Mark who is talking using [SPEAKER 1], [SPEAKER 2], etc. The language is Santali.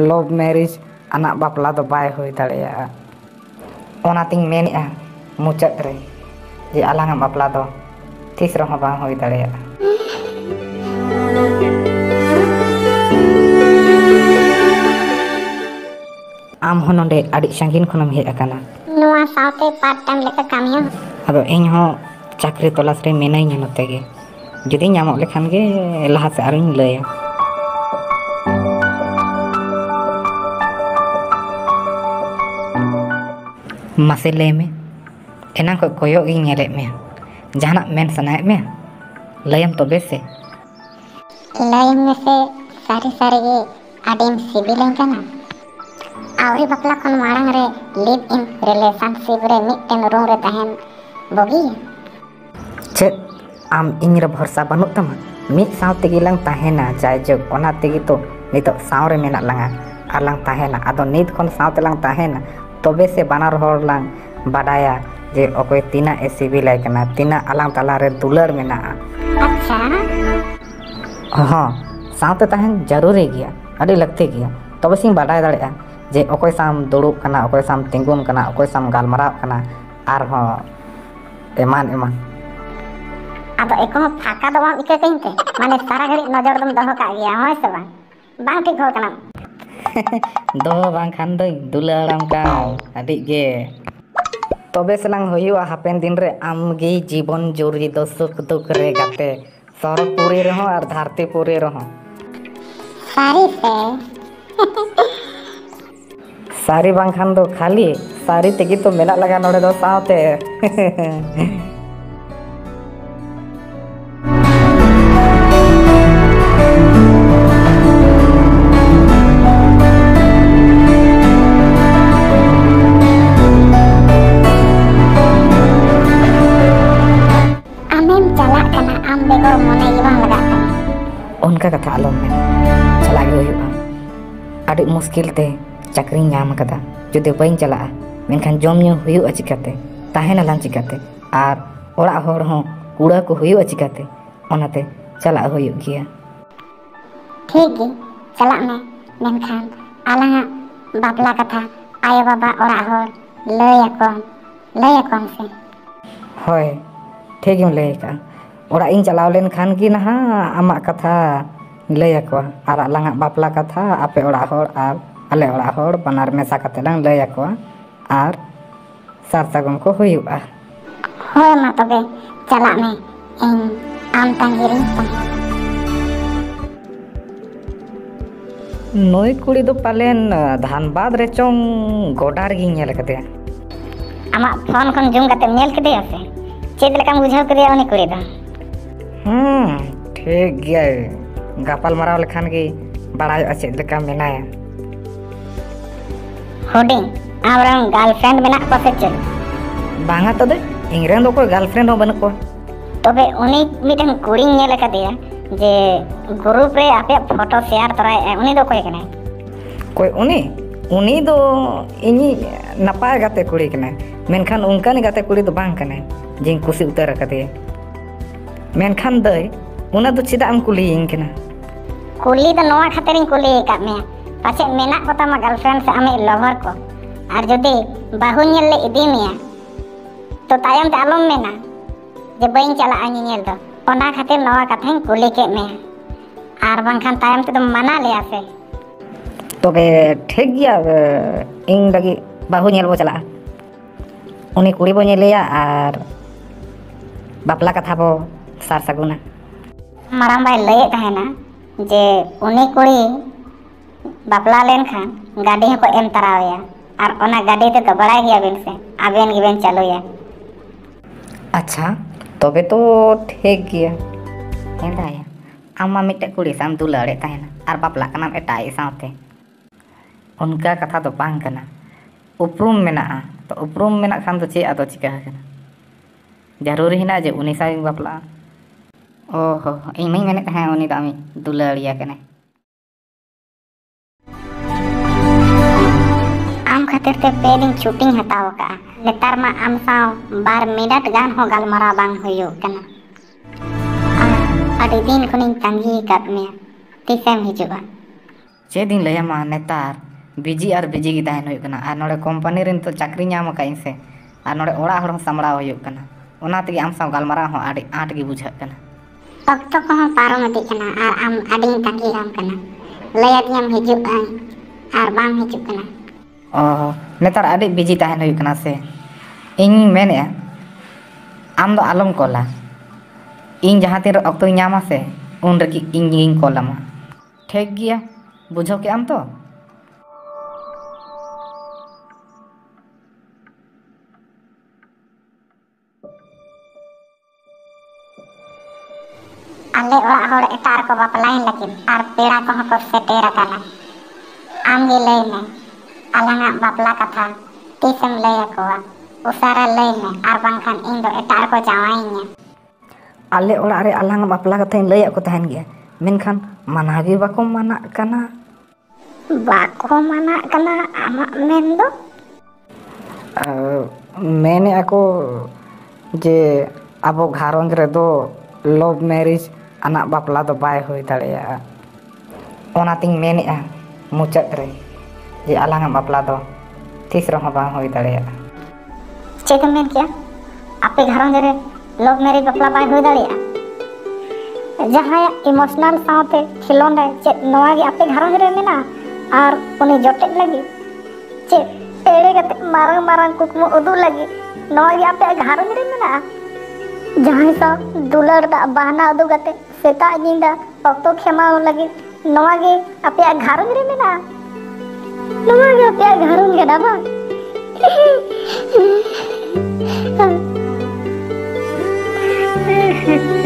[SPEAKER 1] ᱞᱚᱵᱷ ᱢᱮᱨᱮᱡᱽ ᱟᱱᱟᱜ ᱵᱟᱯᱞᱟ ᱫᱚ ᱵᱟᱭ ᱦᱩᱭ ᱫᱟᱲᱮᱭᱟᱜᱼᱟ᱾ ᱚᱱᱟᱛᱤᱧ ᱢᱮᱱᱮᱫᱼᱟ ᱢᱩᱪᱟᱹᱫ ᱨᱮ ᱡᱮ ᱟᱞᱟᱝᱟᱜ ᱵᱟᱯᱞᱟ ᱫᱚ ᱛᱤᱥ ᱨᱮᱦᱚᱸ ᱵᱟᱝ ᱦᱩᱭ ᱫᱟᱲᱮᱭᱟᱜᱼᱟ᱾ ᱟᱢ ᱦᱚᱸ ᱱᱚᱰᱮ ᱟᱹᱰᱤ ᱥᱟᱺᱜᱤᱧ ᱠᱷᱚᱱᱮᱢ ᱦᱮᱡ ᱟᱠᱟᱱᱟ᱾
[SPEAKER 2] ᱱᱚᱣᱟ ᱥᱟᱶᱛᱮ ᱯᱟᱨᱴ ᱴᱟইᱢ ᱞᱮᱠᱟ ᱠᱟᱹᱢᱤ ᱦᱚᱸ᱾
[SPEAKER 1] ᱟᱫᱚ ᱤᱧ ᱦᱚᱸ ᱪᱟᱹᱠᱨᱤ ᱛᱚᱞᱟᱥ ᱨᱮ ᱢᱤᱱᱟᱹᱧᱟ ᱱᱚᱛᱮ ᱜᱮ᱾ ᱡᱩᱫᱤ ᱧᱟᱢᱚᱜ ᱞᱮᱠᱷᱟᱱ ᱜᱮ ᱞᱟᱦᱟ ᱥᱮᱫ ᱟᱨᱚᱧ ᱞᱟᱹᱭᱟ᱾ ᱢᱟᱥᱮ ᱞᱟᱹᱭ ᱢᱮ, ᱮᱱᱟᱝ ᱠᱷᱚᱱ ᱠᱚᱭᱚᱜ ᱜᱤᱧ ᱧᱮᱞᱮᱫ ᱢᱮᱭᱟ, ᱡᱟᱦᱟᱱᱟᱜ ᱢᱮᱱ ᱥᱟᱱᱟᱭᱮᱫ ᱢᱮᱭᱟ? ᱞᱟᱹᱭᱟᱢ ᱛᱚᱵᱮ ᱥᱮ᱾
[SPEAKER 2] ᱞᱟᱹᱭ ᱢᱮᱥᱮ, ᱥᱟᱹᱨᱤ ᱥᱟᱹᱨᱤᱜᱮ ᱟᱹᱰᱤᱢ ᱥᱤᱵᱤᱞᱤᱧ ᱠᱟᱱᱟ᱾ ᱟᱹᱣᱨᱤ ᱵᱟᱯᱞᱟ ᱠᱷᱚᱱ ᱢᱟᱲᱟᱝ ᱨᱮ ᱞᱤᱵᱷ ᱤᱱ ᱨᱤᱞᱮᱥᱚᱱᱥᱤᱯ ᱨᱮ ᱢᱤᱫᱴᱮᱱ ᱨᱩᱢ ᱨᱮ ᱛᱟᱦᱮᱱ ᱵᱩᱜᱤᱭᱟ?
[SPEAKER 1] ᱪᱮᱫ ᱟᱢ ᱤᱧᱨᱮ ᱵᱷᱚᱨᱥᱟ ᱵᱟᱹᱱᱩᱜ ᱛᱟᱢᱟ? ᱢᱤᱫ ᱥᱟᱶ ᱛᱮᱜᱮ ᱞᱟᱝ ᱛᱟᱦᱮᱱᱟ ᱡᱟᱭᱡᱩᱜᱽ, ᱚᱱᱟ ᱛᱮᱜᱮ ᱛᱚ ᱱᱤᱛᱚᱜ ᱥᱟᱶᱨᱮ ᱢᱮᱱᱟᱜ ᱞᱟᱝᱟ ᱟᱨ ᱞᱟᱝ ᱛᱟᱦᱮᱱᱟ᱾ ᱟᱫᱚ ᱱᱤᱛ ᱠᱷᱚᱱ ᱥᱟᱶ ᱛᱮᱞᱟᱝ ᱛᱟᱦᱮᱱᱟ ᱛᱚᱵᱮ ᱥᱮ ᱵᱟᱱᱟᱨ ᱦᱚᱲ ᱞᱟᱝ ᱵᱟᱰᱟᱭᱟ ᱡᱮ ᱚᱠᱚᱭ ᱛᱤᱱᱟᱹᱜ ᱮ ᱥᱤᱵᱤᱞᱟᱭ ᱠᱟᱱᱟ, ᱛᱤᱱᱟᱹᱜ ᱟᱞᱟᱝ ᱛᱟᱞᱟᱨᱮ ᱫᱩᱞᱟᱹᱲ ᱢᱮᱱᱟᱜᱼᱟ᱾
[SPEAKER 2] ᱟᱪᱪᱷᱟ,
[SPEAKER 1] ᱦᱚᱸ ᱥᱟᱶᱛᱮ ᱛᱟᱦᱮᱱ ᱡᱟᱹᱨᱩᱨᱤ ᱜᱮᱭᱟ, ᱟᱹᱰᱤ ᱞᱟᱹᱠᱛᱤ ᱜᱮᱭᱟ᱾ ᱛᱚᱵᱮ ᱥᱮᱧ ᱵᱟᱰᱟᱭ ᱫᱟᱲᱮᱭᱟᱜᱼᱟ ᱡᱮ ᱚᱠᱚᱭ ᱥᱟᱶᱢ ᱫᱩᱲᱩᱵ ᱠᱟᱱᱟ, ᱚᱠᱚᱭ ᱥᱟᱶᱢ ᱛᱤᱸᱜᱩᱱ ᱠᱟᱱᱟ, ᱚᱠᱚᱭ ᱥᱟᱶᱢ ᱜᱟᱞᱢᱟᱨᱟᱣ ᱠᱟᱱᱟ, ᱟᱨᱦᱚᱸ ᱮᱢᱟᱱ ᱮᱢᱟᱱ᱾
[SPEAKER 2] ᱟᱫᱚ ᱮᱠᱷᱚᱱᱳ ᱯᱷᱟᱸᱠᱟ ᱫᱚ ᱵᱟᱢ ᱤᱠᱟᱹ ᱠᱟᱹᱧ ᱛᱮ? ᱢᱟᱱᱮ ᱥᱟᱨᱟ ᱜᱷᱟᱹᱲᱤᱡ ᱱᱚᱡᱚᱨ ᱫᱚᱢ ᱫᱚᱦᱚ ᱠᱟᱜ ᱜᱮᱭᱟ, ᱦᱳᱭ ᱥᱮ ᱵᱟᱝ? ᱵᱟᱝ ᱴᱷᱤᱠ ᱦᱚᱲ ᱠᱟᱱᱟᱢ᱾
[SPEAKER 1] ᱫᱚᱦᱚ ᱵᱟᱝᱠᱷᱟᱱ ᱫᱚᱧ ᱫᱩᱞᱟᱹᱲᱟᱢ ᱠᱟᱱ ᱟᱹᱰᱤ ᱜᱮ᱾ ᱛᱚᱵᱮ ᱥᱮᱞᱟᱝ ᱦᱩᱭᱩᱜᱼᱟ ᱦᱟᱯᱮᱱ ᱫᱤᱱ ᱨᱮ ᱟᱢᱜᱮ ᱡᱤᱵᱚᱱ ᱡᱩᱨᱤ ᱫᱚ ᱥᱩᱠ ᱫᱩᱠ ᱨᱮ ᱜᱟᱛᱮ, ᱥᱚᱨᱚᱜᱽ ᱯᱩᱨᱤ ᱨᱮᱦᱚᱸ ᱟᱨ ᱫᱷᱟᱹᱨᱛᱤ ᱯᱩᱨᱤ ᱨᱮᱦᱚᱸ᱾
[SPEAKER 2] ᱥᱟᱹᱨᱤ ᱥᱮ?
[SPEAKER 1] ᱥᱟᱹᱨᱤ ᱵᱟᱝᱠᱷᱟᱱ ᱫᱚ ᱠᱷᱟᱹᱞᱤ, ᱥᱟᱹᱨᱤ ᱛᱮᱜᱮ ᱛᱚ ᱢᱮᱱᱟᱜ ᱞᱟᱜᱟ ᱱᱚᱰᱮ ᱫᱚ ᱥᱟᱶᱛᱮ᱾
[SPEAKER 2] ᱟᱢᱮᱢ ᱪᱟᱞᱟᱜ ᱠᱟᱱᱟ, ᱟᱢ ᱵᱮᱜᱚᱨ ᱢᱚᱱᱮ ᱜᱮ ᱵᱟᱝ ᱞᱟᱜᱟᱜ ᱠᱟᱱᱟ᱾
[SPEAKER 1] ᱚᱱᱠᱟ ᱠᱟᱛᱷᱟ ᱟᱞᱚᱢ ᱢᱮᱱᱟ, ᱪᱟᱞᱟᱜ ᱜᱮ ᱦᱩᱭᱩᱜᱼᱟ᱾ ᱟᱹᱰᱤ ᱢᱩᱥᱠᱤᱞ ᱛᱮ ᱪᱟᱹᱠᱨᱤᱧ ᱧᱟᱢ ᱟᱠᱟᱫᱟ᱾ ᱡᱩᱫᱤ ᱵᱟᱹᱧ ᱪᱟᱞᱟᱜᱼᱟ ᱢᱮᱱᱠᱷᱟᱱ ᱡᱚᱢ ᱧᱩ ᱦᱩᱭᱩᱜᱼᱟ ᱪᱤᱠᱟᱹᱛᱮ, ᱛᱟᱦᱮᱱᱟᱞᱟᱝ ᱪᱤᱠᱟᱹᱛᱮ, ᱟᱨ ᱚᱲᱟᱜ ᱦᱚᱲ ᱦᱚᱸ ᱠᱩᱲᱟᱹ ᱠᱚ ᱦᱩᱭᱩᱜᱼᱟ ᱪᱤᱠᱟᱹᱛᱮ? ᱚᱱᱟᱛᱮ ᱪᱟᱞᱟᱜ ᱦᱩᱭᱩᱜ ᱜᱮᱭᱟ᱾
[SPEAKER 2] ᱴᱷᱤᱠ ᱜᱮ, ᱪᱟᱞᱟᱜ ᱢᱮ᱾ ᱢᱮᱱᱠᱷᱟᱱ ᱟᱞᱟᱝᱟᱜ ᱵᱟᱯᱞᱟ ᱠᱟᱛᱷᱟ ᱟᱭᱳᱼᱵᱟᱵᱟ ᱚᱲᱟᱜ ᱦᱚᱲ ᱞᱟᱹᱭ ᱟᱠᱚᱣᱟᱢ ᱥᱮ?
[SPEAKER 1] ᱦᱳᱭ, ᱴᱷᱤᱠ ᱜᱮᱢ ᱞᱟᱹᱭ ᱟᱠᱟᱜᱼᱟ᱾ ᱚᱲᱟᱜ ᱤᱧ ᱪᱟᱞᱟᱣ ᱞᱮᱱᱠᱷᱟᱱ ᱜᱮ ᱱᱟᱦᱟᱜ ᱟᱢᱟᱜ ᱠᱟᱛᱷᱟ ᱞᱟᱹᱭ ᱟᱠᱚᱣᱟ, ᱟᱨ ᱟᱞᱟᱝᱟᱜ ᱵᱟᱯᱞᱟ ᱠᱟᱛᱷᱟ ᱟᱯᱮ ᱚᱲᱟᱜ ᱦᱚᱲ ᱟᱨ ᱟᱞᱮ ᱚᱲᱟᱜ ᱦᱚᱲ ᱵᱟᱱᱟᱨ ᱢᱮᱥᱟ ᱠᱟᱛᱮ ᱞᱟᱝ ᱞᱟᱹᱭ ᱟᱠᱚᱣᱟ ᱟᱨ ᱥᱟᱨ ᱥᱟᱹᱜᱩᱱ ᱠᱚ ᱦᱩᱭᱩᱜᱼᱟ᱾
[SPEAKER 2] ᱦᱳᱭ ᱢᱟ ᱛᱚᱵᱮ ᱪᱟᱞᱟᱜ ᱢᱮ, ᱤᱧ ᱟᱢ ᱛᱟᱺᱜᱤ ᱨᱤᱧ ᱛᱟᱦᱮᱱᱟ᱾
[SPEAKER 1] ᱱᱩᱭ ᱠᱩᱲᱤ ᱫᱚ ᱯᱟᱞᱮᱱ ᱫᱷᱟᱱᱵᱟᱫᱽ ᱨᱮᱪᱚᱝ ᱜᱚᱰᱟ ᱨᱮᱜᱮᱧ ᱧᱮᱞ ᱠᱟᱫᱮᱭᱟ᱾
[SPEAKER 2] ᱟᱢᱟᱜ ᱯᱷᱳᱱ ᱠᱷᱚᱱ ᱡᱩᱢ ᱠᱟᱛᱮᱢ ᱧᱮᱞ ᱠᱮᱫᱮᱭᱟ ᱥᱮ? ᱪᱮᱫ ᱞᱮᱠᱟᱢ ᱵᱩᱡᱷᱟᱹᱣ ᱠᱮᱫᱮᱭᱟ ᱩᱱᱤ ᱠᱩᱲᱤ ᱫᱚ?
[SPEAKER 1] ᱴᱷᱤᱠ ᱜᱮᱭᱟ, ᱜᱟᱯᱟᱞ ᱢᱟᱨᱟᱣ ᱞᱮᱠᱷᱟᱱ ᱜᱮ ᱵᱟᱲᱟᱭᱚᱜᱼᱟ ᱪᱮᱫ ᱞᱮᱠᱟ ᱢᱮᱱᱟᱭᱟ᱾
[SPEAKER 2] ᱦᱩᱰᱤᱧ, ᱟᱢᱨᱮᱱ ᱜᱟᱨᱞᱯᱷᱨᱮᱱᱰ ᱢᱮᱱᱟᱜ ᱠᱚᱣᱟ ᱥᱮ ᱪᱮᱫ?
[SPEAKER 1] ᱵᱟᱝᱟ ᱛᱚᱵᱮ, ᱤᱧᱨᱮᱱ ᱫᱚ ᱚᱠᱚᱭ ᱜᱟᱨᱞᱯᱷᱨᱮᱱᱰ ᱦᱚᱸ ᱵᱟᱹᱱᱩᱜ ᱠᱚᱣᱟ᱾
[SPEAKER 2] ᱛᱚᱵᱮ ᱩᱱᱤ ᱢᱤᱫᱴᱮᱱ ᱠᱩᱲᱤᱧ ᱧᱮᱞ ᱟᱠᱟᱫᱮᱭᱟ ᱡᱮ ᱜᱨᱩᱯ ᱨᱮ ᱟᱯᱮᱭᱟᱜ ᱯᱷᱳᱴᱳ ᱥᱮᱭᱟᱨ ᱛᱚᱨᱟᱭᱮᱫᱼᱟᱭ, ᱩᱱᱤ ᱫᱚ ᱚᱠᱚᱭ ᱠᱟᱱᱟᱭ?
[SPEAKER 1] ᱚᱠᱚᱭ ᱩᱱᱤ? ᱩᱱᱤ ᱫᱚ ᱤᱧᱤᱡ ᱱᱟᱯᱟᱭ ᱜᱟᱛᱮ ᱠᱩᱲᱤ ᱠᱟᱱᱟᱭ, ᱢᱮᱱᱠᱷᱟᱱ ᱚᱱᱠᱟᱱ ᱜᱟᱛᱮ ᱠᱩᱲᱤ ᱫᱚ ᱵᱟᱝ ᱠᱟᱱᱟᱭ ᱡᱮᱧ ᱠᱩᱥᱤ ᱩᱛᱟᱹᱨ ᱟᱠᱟᱫᱮᱭᱟ᱾ ᱢᱮᱱᱠᱷᱟᱱ ᱫᱟᱹᱭ, ᱚᱱᱟ ᱫᱚ ᱪᱮᱫᱟᱜ ᱮᱢ ᱠᱩᱞᱤᱭᱤᱧ ᱠᱟᱱᱟ?
[SPEAKER 2] ᱠᱩᱞᱤ ᱫᱚ ᱱᱚᱣᱟ ᱠᱷᱟᱹᱛᱤᱨᱤᱧ ᱠᱩᱞᱤ ᱟᱠᱟᱫ ᱢᱮᱭᱟ, ᱯᱟᱪᱮᱫ ᱢᱮᱱᱟᱜ ᱠᱚᱛᱟᱢᱟ ᱜᱟᱨᱞᱯᱷᱨᱮᱱᱰ ᱥᱮ ᱟᱢᱤᱡ ᱞᱚᱵᱷᱟᱨ ᱠᱚ, ᱟᱨ ᱡᱩᱫᱤ ᱵᱟᱹᱦᱩ ᱧᱮᱞ ᱞᱮ ᱤᱫᱤ ᱢᱮᱭᱟ ᱛᱚ ᱛᱟᱭᱚᱢ ᱛᱮ ᱟᱞᱚᱢ ᱢᱮᱱᱟ ᱡᱮ ᱵᱟᱹᱧ ᱪᱟᱞᱟᱜᱼᱟ ᱧᱮᱧᱮᱞ ᱫᱚ᱾ ᱚᱱᱟ ᱠᱷᱟᱹᱛᱤᱨ ᱱᱚᱣᱟ ᱠᱟᱛᱷᱟᱧ ᱠᱩᱞᱤ ᱠᱮᱫ ᱢᱮᱭᱟ, ᱟᱨ ᱵᱟᱝᱠᱷᱟन ᱛᱟᱭᱚᱢ ᱛᱮᱫᱚᱢ ᱢᱟᱱᱟ ᱞᱮᱭᱟ ᱥᱮ?
[SPEAKER 1] ᱛᱚᱵᱮ ᱴᱷᱤᱠ ᱜᱮᱭᱟ, ᱤᱧ ᱞᱟᱹᱜᱤᱫ ᱵᱟᱹᱦᱩ ᱧᱮᱞ ᱵᱚ ᱪᱟᱞᱟᱜᱼᱟ᱾ ᱩᱱᱤ ᱠᱩᱲᱤ ᱵᱚ ᱧᱮᱞᱮᱭᱟ ᱟᱨ ᱵᱟᱯᱞᱟ ᱠᱟᱛᱷᱟ ᱵᱚ ᱥᱟᱨ ᱥᱟᱹᱜᱩᱱᱟ᱾
[SPEAKER 2] ᱢᱟᱨᱟᱝ ᱵᱟᱭ ᱞᱟᱹᱭᱮᱫ ᱛᱟᱦᱮᱱᱟ ᱡᱮ ᱩᱱᱤ ᱠᱩᱲᱤ ᱵᱟᱯᱞᱟ ᱞᱮᱱᱠᱷᱟᱱ ᱜᱟᱹᱰᱤ ᱦᱚᱸᱠᱚ ᱮᱢ ᱛᱟᱨᱟᱣᱟᱭᱟ, ᱟᱨ ᱚᱱᱟ ᱜᱟᱹᱰᱤ ᱛᱮᱫᱚ ᱵᱟᱲᱟᱭ ᱜᱮᱭᱟᱵᱤᱱ ᱥᱮ ᱟᱵᱮᱱ ᱜᱮᱵᱮᱱ ᱪᱟᱹᱞᱩᱭᱟ᱾
[SPEAKER 1] ᱟᱪᱪᱷᱟ, ᱛᱚᱵᱮ ᱛᱚ ᱴᱷᱤᱠ ᱜᱮᱭᱟ᱾ ᱦᱮᱸᱫᱟᱭᱟ, ᱟᱢ ᱢᱟ ᱢᱤᱫᱴᱮᱡ ᱠᱩᱲᱤ ᱥᱟᱶᱮᱢ ᱫᱩᱞᱟᱹᱲᱮᱫ ᱛᱟᱦᱮᱱᱟ ᱟᱨ ᱵᱟᱯᱞᱟᱜ ᱠᱟᱱᱟᱢ ᱮᱴᱟᱜᱤᱡ ᱥᱟᱶᱛᱮ᱾ ᱚᱱᱠᱟ ᱠᱟᱛᱷᱟ ᱫᱚ ᱵᱟᱝ ᱠᱟᱱᱟ, ᱩᱯᱨᱩᱢ ᱢᱮᱱᱟᱜᱼᱟ ᱛᱚ ᱩᱯᱨᱩᱢ ᱢᱮᱱᱟᱜ ᱠᱷᱟᱱ ᱫᱚ ᱪᱮᱫ ᱟᱫᱚ ᱪᱤᱠᱟᱹ ᱟᱠᱟᱱᱟ? ᱡᱟᱹᱨᱩᱨᱤ ᱦᱮᱱᱟᱜᱼᱟ ᱡᱮ ᱩᱱᱤ ᱥᱟᱶ ᱤᱧ ᱵᱟᱯᱞᱟᱜᱼᱟ? ᱚ ᱦᱚᱸ, ᱤᱧ ᱢᱟᱧ ᱢᱮᱱᱮᱫ ᱛᱟᱦᱮᱸᱫ ᱩᱱᱤ ᱫᱚ ᱟᱢᱤᱡ ᱫᱩᱞᱟᱹᱲᱤᱭᱟᱹ ᱠᱟᱱᱟᱭ᱾
[SPEAKER 2] ᱟᱢ ᱠᱷᱟᱹᱛᱤᱨ ᱛᱮ 2 ᱫᱤᱱ ᱪᱷᱩᱴᱤᱧ ᱦᱟᱛᱟᱣ ᱟᱠᱟᱫᱼᱟ᱾ ᱱᱮᱛᱟᱨ ᱢᱟ ᱟᱢ ᱥᱟᱶ 2 ᱢᱤᱱᱤᱴ ᱜᱟᱱ ᱦᱚᱸ ᱜᱟᱞᱢᱟᱨᱟᱣ ᱵᱟᱝ ᱦᱩᱭᱩᱜ ᱠᱟᱱᱟ᱾ ᱟᱹᱰᱤ ᱫᱤᱱ ᱠᱷᱚᱱᱤᱧ ᱛᱟᱺᱜᱤ ᱟᱠᱟᱫ ᱢᱮᱭᱟ, ᱛᱤᱥᱮᱢ ᱦᱤᱡᱩᱜᱼᱟ?
[SPEAKER 1] चेद इन लैमा नेतार बिजी और बिजी गी तहन हुयुग कना आर नोडे कंपनी रिन तो चाकरी नाम काइन से आर नोडे ओड़ा हड़ सामड़ाव हुयुग कना ओना तेगे आम साव गालमाराव हो आडी आट गी बुझाग कना
[SPEAKER 2] ऑक्टो को हम पारो में दिखना और आम अडिंग ताकी राम कना लया दियम हिजुग आई और बाम हिजुग कना
[SPEAKER 1] ओ नेतार आडी बिजी तहन हुयुग कना से इन मेने आम दो आलम कोला इन जहाँ तीर ऑक्टो नामा से उन रगी इन कोलामा ठीक गया बुझो के आम तो
[SPEAKER 2] आले ओड़ा होड़ एटार को बापलाइन लगिन और पेड़ा को को सेटेर काना आम गे लय में अलंगा बापला कथा तीसम लय कोआ उसारा लय में और बांखान इन दो एटार को जावाइnya
[SPEAKER 1] आले ओड़ा रे आलांग बापला कथा इन लय को तहन गया मेनखान मानागी बाको माना कना आमा मेन दो मेने ako जे अब घारोंज रे दो love marriage anak bapla do bay hoy dareya ona ting menea muchat re je alang bapla do tis rong bang hoy dareya
[SPEAKER 2] check में क्या आपे घरों रे लव मैरिज बापला बाय होय दाड़िया जहां इमोशनल साथे खिलोन रे चे नवा गे आपे घरों रे मेना और उनी जोटे लगी चे एड़े गते मारंग मारंग कुकमो उदु लगी नवा गे आपे घरों रे मेना जहां सा दुलर दा बहाना उदु गते सेता जिंदा ऑक्टो खेमा लगी नवा गे आपे घरों रे मेना नवा गे आपे घरों गे ना बा Ha ha ha.